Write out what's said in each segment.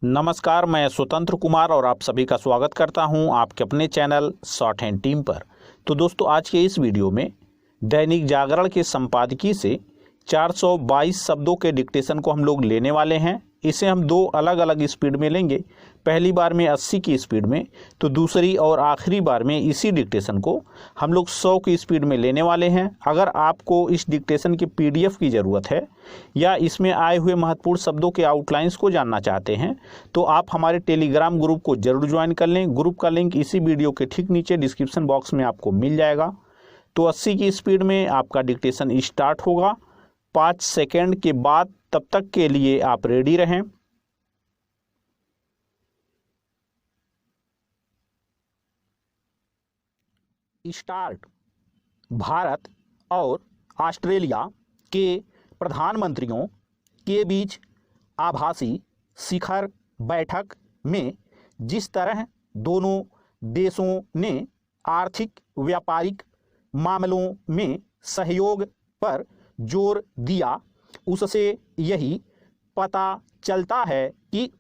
नमस्कार, मैं स्वतंत्र कुमार और आप सभी का स्वागत करता हूं आपके अपने चैनल शॉर्ट हैंड टीम पर। तो दोस्तों, आज के इस वीडियो में दैनिक जागरण के संपादकीय से 422 शब्दों के डिक्टेशन को हम लोग लेने वाले हैं। इसे हम दो अलग अलग स्पीड में लेंगे। पहली बार में 80 की स्पीड में, तो दूसरी और आखिरी बार में इसी डिक्टेशन को हम लोग 100 की स्पीड में लेने वाले हैं। अगर आपको इस डिक्टेशन की PDF की ज़रूरत है या इसमें आए हुए महत्वपूर्ण शब्दों के आउटलाइंस को जानना चाहते हैं तो आप हमारे टेलीग्राम ग्रुप को जरूर ज्वाइन कर लें। ग्रुप का लिंक इसी वीडियो के ठीक नीचे डिस्क्रिप्शन बॉक्स में आपको मिल जाएगा। तो 80 की स्पीड में आपका डिक्टेशन स्टार्ट होगा 5 सेकेंड के बाद। तब तक के लिए आप रेडी रहें। स्टार्ट। भारत और ऑस्ट्रेलिया के प्रधानमंत्रियों के बीच आभासी शिखर बैठक में जिस तरह दोनों देशों ने आर्थिक व्यापारिक मामलों में सहयोग पर जोर दिया, उससे यही पता चलता है कि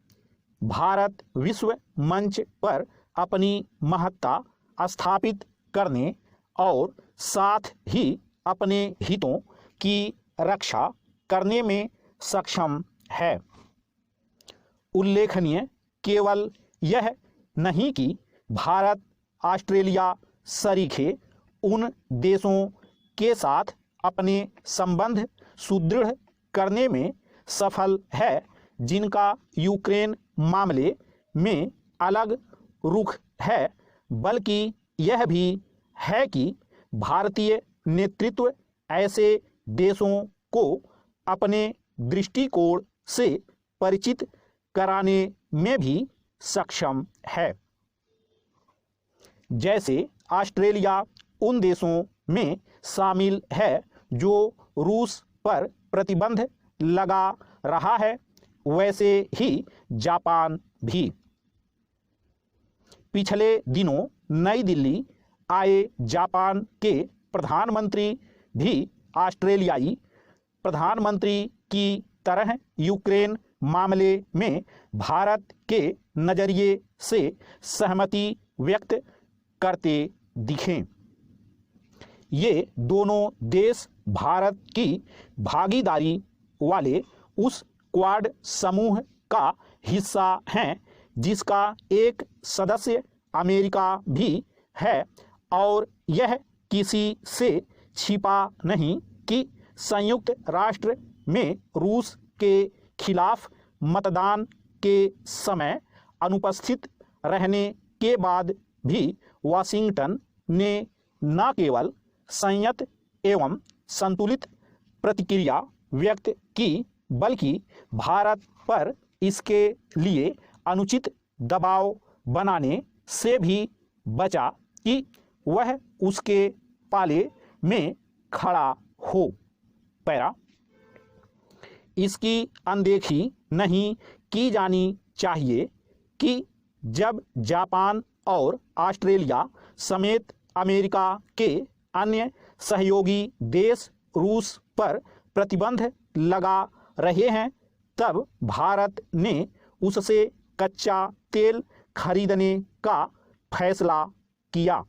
भारत विश्व मंच पर अपनी महत्ता स्थापित करने और साथ ही अपने हितों की रक्षा करने में सक्षम है। उल्लेखनीय केवल यह नहीं कि भारत ऑस्ट्रेलिया सरीखे उन देशों के साथ अपने संबंध सुदृढ़ करने में सफल है जिनका यूक्रेन मामले में अलग रुख है, बल्कि यह भी है कि भारतीय नेतृत्व ऐसे देशों को अपने दृष्टिकोण से परिचित कराने में भी सक्षम है। जैसे ऑस्ट्रेलिया उन देशों में शामिल है जो रूस पर प्रतिबंध लगा रहा है, वैसे ही जापान भी। पिछले दिनों नई दिल्ली आए जापान के प्रधानमंत्री भी ऑस्ट्रेलियाई प्रधानमंत्री की तरह यूक्रेन मामले में भारत के नज़रिए से सहमति व्यक्त करते दिखे। ये दोनों देश भारत की भागीदारी वाले उस क्वाड समूह का हिस्सा हैं जिसका एक सदस्य अमेरिका भी है, और यह किसी से छिपा नहीं कि संयुक्त राष्ट्र में रूस के खिलाफ मतदान के समय अनुपस्थित रहने के बाद भी वाशिंगटन ने न केवल संयत एवं संतुलित प्रतिक्रिया व्यक्त की, बल्कि भारत पर इसके लिए अनुचित दबाव बनाने से भी बचा कि वह उसके पाले में खड़ा हो। पैरा। इसकी अनदेखी नहीं की जानी चाहिए कि जब जापान और ऑस्ट्रेलिया समेत अमेरिका के अन्य सहयोगी देश रूस पर प्रतिबंध लगा रहे हैं, तब भारत ने उससे कच्चा तेल खरीदने का फैसला किया।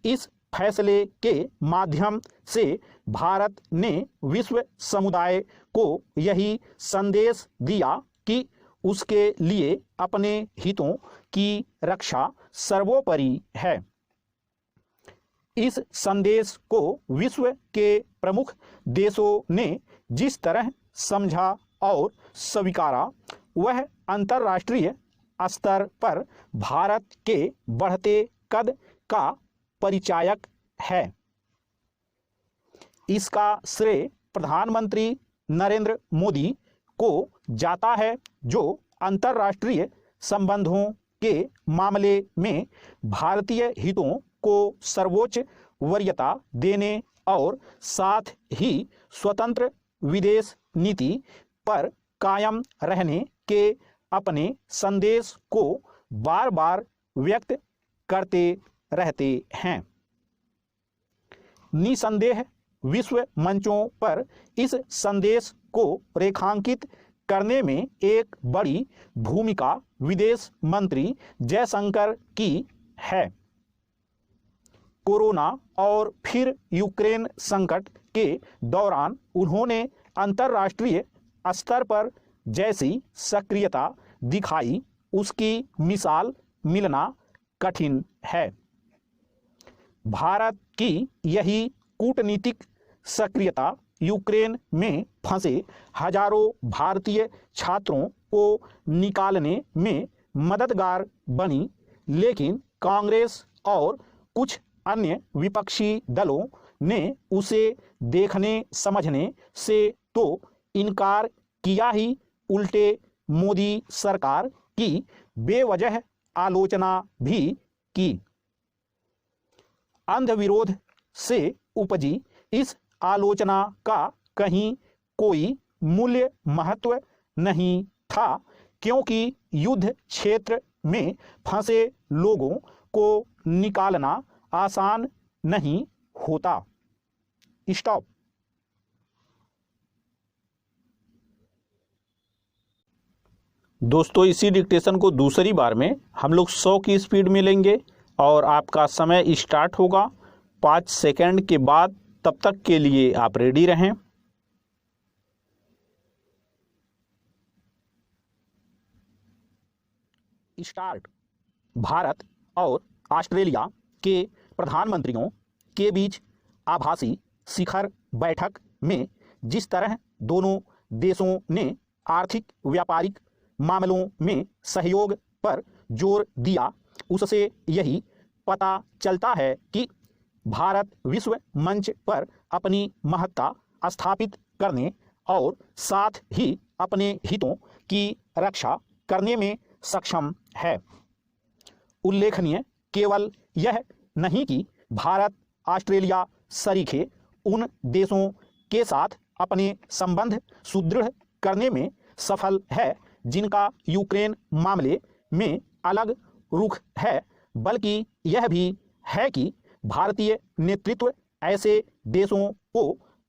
इस फैसले के माध्यम से भारत ने विश्व समुदाय को यही संदेश दिया कि उसके लिए अपने हितों की रक्षा सर्वोपरि है। इस संदेश को विश्व के प्रमुख देशों ने जिस तरह समझा और स्वीकारा, वह अंतर्राष्ट्रीय स्तर पर भारत के बढ़ते कद का परिचायक है। इसका श्रेय प्रधानमंत्री नरेंद्र मोदी को जाता है, जो अंतर्राष्ट्रीय संबंधों के मामले में भारतीय हितों को सर्वोच्च वरीयता देने और साथ ही स्वतंत्र विदेश नीति पर कायम रहने के अपने संदेश को बार बार व्यक्त करते रहते हैं। निसंदेह विश्व मंचों पर इस संदेश को रेखांकित करने में एक बड़ी भूमिका विदेश मंत्री जयशंकर की है। कोरोना और फिर यूक्रेन संकट के दौरान उन्होंने अंतर्राष्ट्रीय स्तर पर जैसी सक्रियता दिखाई, उसकी मिसाल मिलना कठिन है। भारत की यही कूटनीतिक सक्रियता यूक्रेन में फंसे हजारों भारतीय छात्रों को निकालने में मददगार बनी, लेकिन कांग्रेस और कुछ अन्य विपक्षी दलों ने उसे देखने समझने से तो इनकार किया ही, उल्टे मोदी सरकार की बेवजह आलोचना भी की। अंधविरोध से उपजी इस आलोचना का कहीं कोई मूल्य महत्व नहीं था, क्योंकि युद्ध क्षेत्र में फंसे लोगों को निकालना आसान नहीं होता। स्टॉप। दोस्तों, इसी डिक्टेशन को दूसरी बार में हम लोग 100 की स्पीड में लेंगे और आपका समय स्टार्ट होगा 5 सेकंड के बाद। तब तक के लिए आप रेडी रहें। स्टार्ट। भारत और ऑस्ट्रेलिया के प्रधानमंत्रियों के बीच आभासी शिखर बैठक में जिस तरह दोनों देशों ने आर्थिक व्यापारिक मामलों में सहयोग पर जोर दिया, उससे यही पता चलता है कि भारत विश्व मंच पर अपनी महत्ता स्थापित करने और साथ ही अपने हितों की रक्षा करने में सक्षम है। उल्लेखनीय केवल यह नहीं कि भारत ऑस्ट्रेलिया सरीखे उन देशों के साथ अपने संबंध सुदृढ़ करने में सफल है जिनका यूक्रेन मामले में अलग रुख है, बल्कि यह भी है कि भारतीय नेतृत्व ऐसे देशों को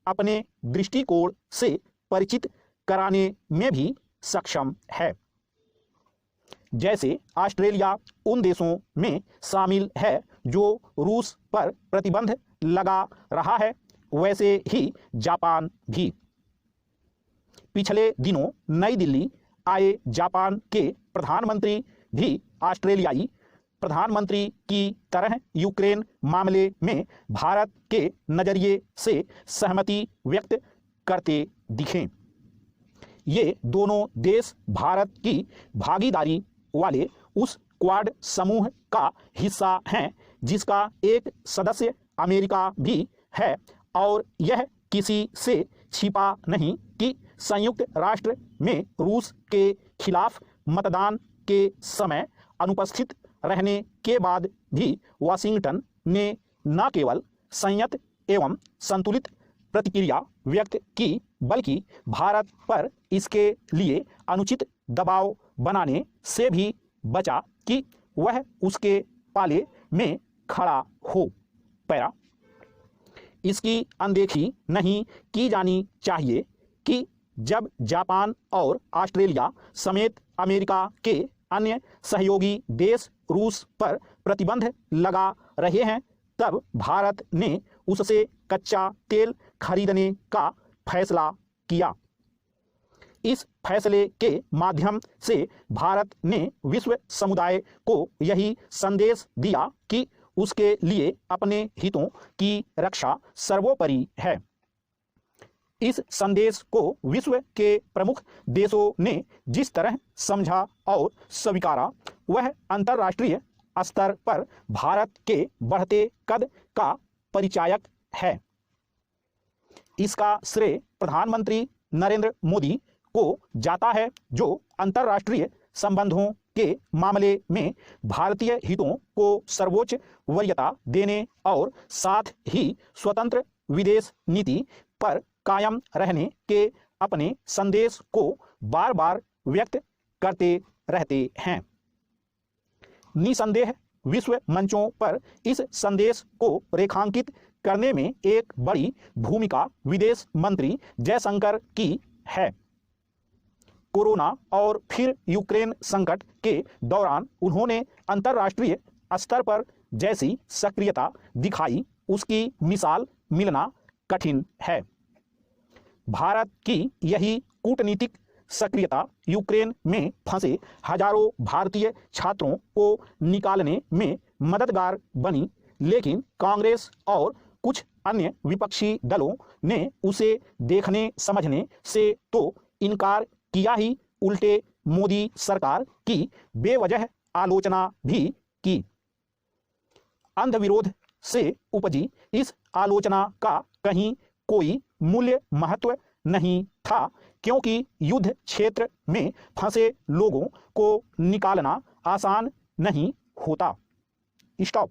अपने दृष्टिकोण से परिचित कराने में भी सक्षम है। जैसे ऑस्ट्रेलिया उन देशों में शामिल है जो रूस पर प्रतिबंध लगा रहा है, वैसे ही जापान भी। पिछले दिनों नई दिल्ली आए जापान के प्रधानमंत्री भी ऑस्ट्रेलियाई प्रधानमंत्री की तरह यूक्रेन मामले में भारत के नजरिए से सहमति व्यक्त करते दिखे। ये दोनों देश भारत की भागीदारी वाले उस क्वाड समूह का हिस्सा हैं जिसका एक सदस्य अमेरिका भी है, और यह किसी से छिपा नहीं कि संयुक्त राष्ट्र में रूस के खिलाफ मतदान के समय अनुपस्थित रहने के बाद भी वाशिंगटन ने न केवल संयत एवं संतुलित प्रतिक्रिया व्यक्त की, बल्कि भारत पर इसके लिए अनुचित दबाव बनाने से भी बचा कि वह उसके पाले में खड़ा हो। पैरा। इसकी अनदेखी नहीं की जानी चाहिए कि जब जापान और ऑस्ट्रेलिया समेत अमेरिका के अन्य सहयोगी देश रूस पर प्रतिबंध लगा रहे हैं, तब भारत ने उससे कच्चा तेल खरीदने का फैसला किया। इस फैसले के माध्यम से भारत ने विश्व समुदाय को यही संदेश दिया कि उसके लिए अपने हितों की रक्षा सर्वोपरि है। इस संदेश को विश्व के प्रमुख देशों ने जिस तरह समझा और स्वीकारा, वह अंतर्राष्ट्रीय स्तर पर भारत के बढ़ते कद का परिचायक है। इसका श्रेय प्रधानमंत्री नरेंद्र मोदी को जाता है, जो अंतर्राष्ट्रीय संबंधों के मामले में भारतीय हितों को सर्वोच्च वरीयता देने और साथ ही स्वतंत्र विदेश नीति पर कायम रहने के अपने संदेश को बार बार व्यक्त करते रहते हैं। निसंदेह विश्व मंचों पर इस संदेश को रेखांकित करने में एक बड़ी भूमिका विदेश मंत्री जयशंकर की है। कोरोना और फिर यूक्रेन संकट के दौरान उन्होंने अंतर्राष्ट्रीय स्तर पर जैसी सक्रियता दिखाई, उसकी मिसाल मिलना कठिन है। भारत की यही कूटनीतिक सक्रियता यूक्रेन में फंसे हजारों भारतीय छात्रों को निकालने में मददगार बनी, लेकिन कांग्रेस और कुछ अन्य विपक्षी दलों ने उसे देखने समझने से तो इनकार किया ही, उल्टे मोदी सरकार की बेवजह आलोचना भी की। अंधविरोध से उपजी इस आलोचना का कहीं कोई मूल्य महत्व नहीं था, क्योंकि युद्ध क्षेत्र में फंसे लोगों को निकालना आसान नहीं होता। स्टॉप।